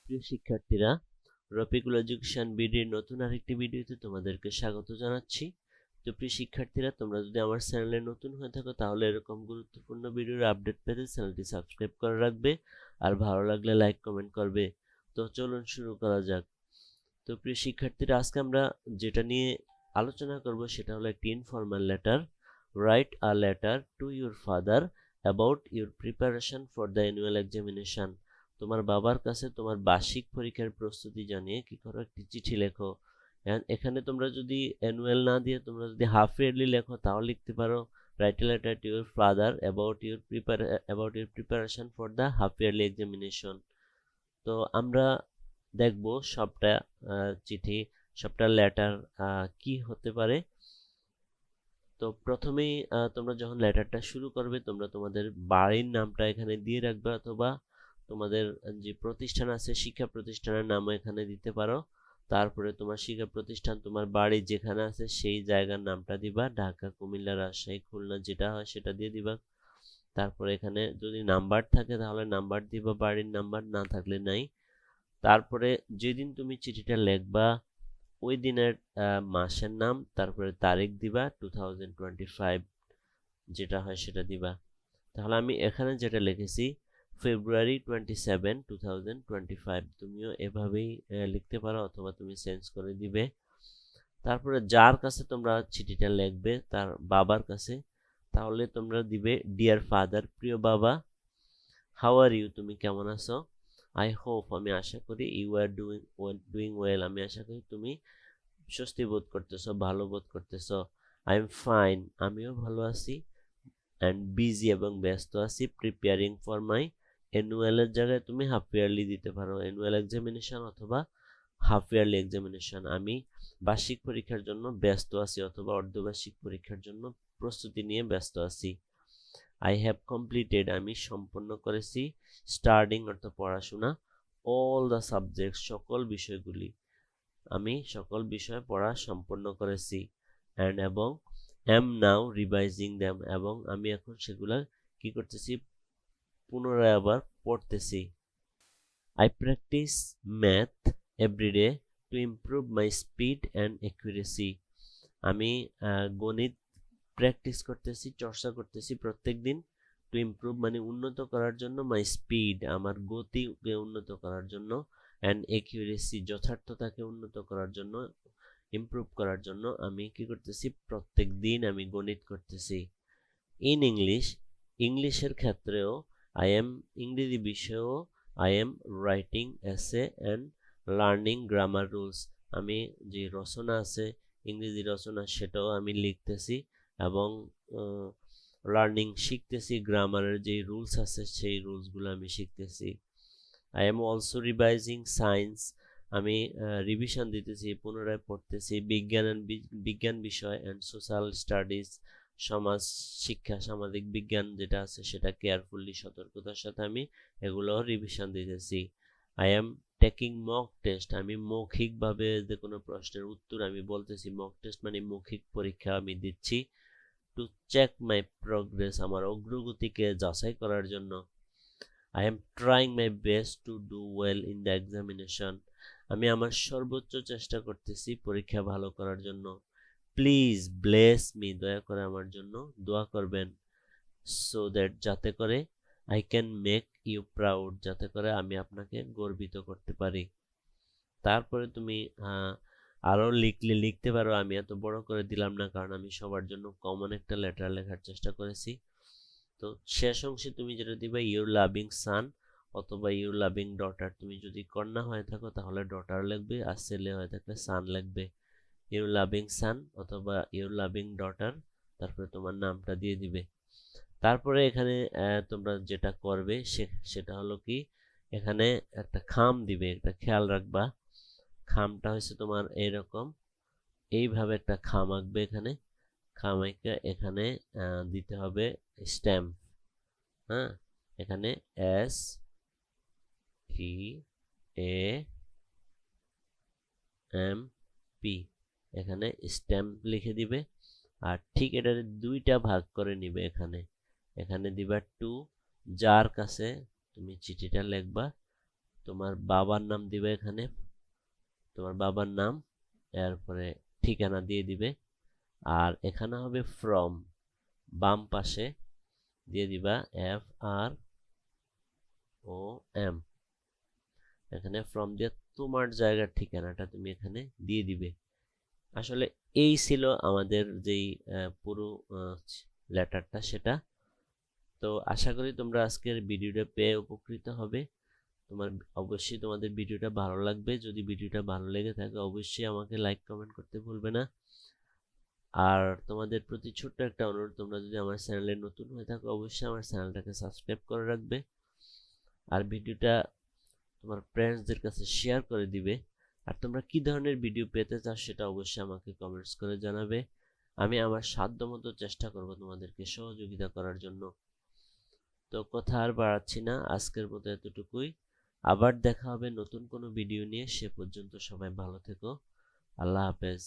প্রিয় শিক্ষার্থীরা, রফিকুল এডুকেশন বিডির নতুন আরেকটি ভিডিওতে তোমাদেরকে স্বাগত জানাচ্ছি। তো প্রিয় শিক্ষার্থীরা, তোমরা যদি আমার চ্যানেলে নতুন হয়ে থাকো তাহলে এরকম গুরুত্বপূর্ণ ভিডিওর আপডেট পেতে চ্যানেলটি সাবস্ক্রাইব করে রাখবে, আর ভালো লাগলে লাইক কমেন্ট করবে। তো চলুন শুরু করা যাক। তো প্রিয় শিক্ষার্থীরা, আজকে আমরা যেটা নিয়ে আলোচনা করব সেটা হলো একটি informal letter. Write a letter to your father about your preparation for the annual examination. তোমার বাবার কাছে তোমার বার্ষিক পরীক্ষার প্রস্তুতি জানিয়ে কি করো, একটি চিঠি লেখো। এখানে তোমরা যদি অ্যানুয়াল না দিয়ে তোমরা যদি হাফ ইয়ারলি লেখো তাহলে লিখতে পারো write a letter to your father about your preparation for the half yearly examination. তো আমরা দেখব সবটা চিঠি, সবটা লেটার কি হতে পারে। তো প্রথমেই তোমরা যখন লেটারটা শুরু করবে তোমরা তোমাদের বাড়ির নামটা এখানে দিয়ে রাখবে, অথবা তোমাদের যে প্রতিষ্ঠান আছে শিক্ষা প্রতিষ্ঠানের নামও এখানে দিতে পারো। তারপরে তোমার শিক্ষা প্রতিষ্ঠান তোমার বাড়ি যেখানে আছে সেই জায়গার নামটা দিবা, ঢাকা, কুমিল্লা, রাজশাহী, খুলনা যেটা হয় সেটা দিয়ে দিবা। তারপরে এখানে যদি নাম্বার থাকে তাহলে নাম্বার দিবা, বাড়ির নাম্বার না থাকলে নাই। তারপরে যেদিন তুমি চিঠিটা লিখবা ওই দিনের মাসের নাম, তারপরে তারিখ দিবা 2025 যেটা হয় সেটা দিবা। তাহলে আমি এখানে যেটা লিখেছি ফেব্রুয়ারি 27, 2025, তুমিও এভাবেই লিখতে পারো অথবা তুমি চেঞ্জ করে দিবে। তারপরে যার কাছে তোমরা চিঠিটা লিখবে তার বাবার কাছে, তাহলে তোমরা দিবে ডিয়ার ফাদার, প্রিয় বাবা। হাউ আর ইউ, তুমি কেমন আছো। আই হোপ, আমি আশা করি। ইউ আর ডুইং ওয়েল, আমি আশা করি তুমি স্বস্তি বোধ করতেছো, ভালো বোধ করতেছো। আই এম ফাইন, আমিও ভালো আছি। অ্যান্ড বিজি, এবং ব্যস্ত আছি। প্রিপেয়ারিং ফর মাই অ্যানুয়ালের জায়গায় তুমি হাফ ইয়ারলি দিতে পারো, অ্যানুয়াল এক্সামিনেশন অথবা হাফ ইয়ারলি এক্সামিনেশন। আমি বার্ষিক পরীক্ষার জন্য ব্যস্ত আছি অথবা অর্ধবার্ষিক পরীক্ষার জন্য প্রস্তুতি নিয়ে ব্যস্ত আছি। আই হ্যাভ কমপ্লিটেড, আমি সম্পন্ন করেছি। স্টাডিং অর্থাৎ পড়াশোনা। অল দ্য সাবজেক্ট, সকল বিষয়গুলি, আমি সকল বিষয় পড়া সম্পন্ন করেছি। অ্যান্ড, এবং am now revising them, এবং আমি এখন সেগুলা কি করতেছি, পুনরায় আবার পড়তেছি। I practice math every day to improve my speed and accuracy, আমি গণিত প্র্যাকটিস করতেছি, চর্চা করতেছি প্রত্যেক দিন। টু ইমপ্রুভ মানে উন্নত করার জন্য, মাই স্পিড আমার গতিকে উন্নত করার জন্য, অ্যান্ড অ্যাকিউরেসি যথার্থতাকে উন্নত করার জন্য, ইমপ্রুভ করার জন্য আমি কি করতেছি, প্রত্যেক দিন আমি গণিত করতেছি। ইন ইংলিশ, ইংলিশের ক্ষেত্রেও আই এম, ইংরেজি বিষয়েও আই এম রাইটিং এসে অ্যান্ড লার্নিং গ্রামার রুলস, আমি যে রচনা আছে ইংরেজি রচনা সেটাও আমি লিখতেছি এবং লার্নিং শিখতেছি, গ্রামারের যে রুলস আছে সেই রুলসগুলো আমি শিখতেছি। I am also revising science, আমি রিভিশন দিতেছি, পুনরায় পড়তেছি। বিজ্ঞান বিষয় অ্যান্ড সোশ্যাল স্টাডিজ, সমাজ শিক্ষা, সামাজিক বিজ্ঞান যেটা আছে সেটা কেয়ারফুলি, সতর্কতার সাথে আমি এগুলো রিভিশন দিতেছি। I am taking mock test, আমি মৌখিকভাবে যে কোনো প্রশ্নের উত্তর আমি বলতেছি। মক টেস্ট মানে মৌখিক পরীক্ষা আমি দিচ্ছি। টু চেক মাই প্রোগ্রেস, আমার অগ্রগতিকে যাচাই করার জন্য। I am trying my best to do well in the examination, আমি আমার সর্বোচ্চ চেষ্টা করতেছি পরীক্ষা ভালো করার জন্য। প্লিজ ব্লেস মি, দয়া করে আমার জন্য দোয়া করবেন। সো দ্যাট, যাতে করে, I can make you proud, যাতে করে আমি আপনাকে গর্বিত করতে পারি। তারপরে তুমি আরও লিখতে পারো, আমি এত বড় করে দিলাম না কারণ আমি সবার জন্য কমন একটা লেটার লেখার চেষ্টা করেছি। তো শেষ অংশে তুমি যেটা দিবে ইউর লাভিং সান অথবা ইউর লাভিং ডটার, তুমি যদি কন্যা হয়ে থাকো তাহলে ডটার লিখবে, আর ছেলে হয়ে থাকলে সান লিখবে। ইউর লাভিং সান অথবা ইউর লাভিং ডটার, তারপরে তোমার নামটা দিয়ে দিবে। তারপরে এখানে তোমরা যেটা করবে সেটা হলো কি, এখানে একটা খাম দিবে, একটা খেয়াল রাখবা। খামটা হচ্ছে তোমার এইরকম, এইভাবে একটা খাম আঁকবে, এখানে খাম এঁকে এখানে দিতে হবে স্ট্যাম্প। হ্যাঁ, এখানে STAMP, এখানে স্ট্যাম্প লিখে দিবে। আর ঠিক এটার দুইটা ভাগ করে নিবে, এখানে দিবা টু, যার কাছে তুমি চিঠিটা লিখবা তোমার বাবার নাম দিবে এখানে, তোমার বাবার নাম, এরপরে ঠিকানা দিয়ে দিবে। আর এখানে হবে ফ্রম, বাম পাশে দিয়ে দিবা FROM, এখানে ফ্রম দিয়ে তোমার জায়গার ঠিকানাটা তুমি এখানে দিয়ে দিবে। আসলে এই ছিল আমাদের যেই পুরো লেটারটা সেটা। তো আশা করি তোমরা আজকের ভিডিওটা পেয়ে উপকৃত হবে। অবশ্যই তোমাদের ভিডিওটা ভালো লাগবে। যদি ভিডিওটা ভালো লেগে থাকে অবশ্যই আমাকে লাইক কমেন্ট করতে ভুলবে না। আর তোমাদের প্রতি ছোট্ট একটা অনুরোধ, তোমরা যদি আমার চ্যানেলে নতুন হয়ে থাকো অবশ্যই আমার চ্যানেলটাকে সাবস্ক্রাইব করে রাখবে। আর ভিডিওটা তোমার ফ্রেন্ডসদের কাছে শেয়ার করে দিবে। আর তোমরা কি ধরনের ভিডিও পেতে চাও সেটা অবশ্যই আমাকে কমেন্টস করে জানাবে। আমি আমার সাধ্যমতো চেষ্টা করব তোমাদেরকে সহযোগিতা করার জন্য। তো কথা আর বাড়াচ্ছি না, আজকের মতো এতটুকুই। আবার দেখা হবে নতুন কোনো ভিডিও নিয়ে। সে পর্যন্ত সবাই ভালো থেকো। আল্লাহ হাফেজ।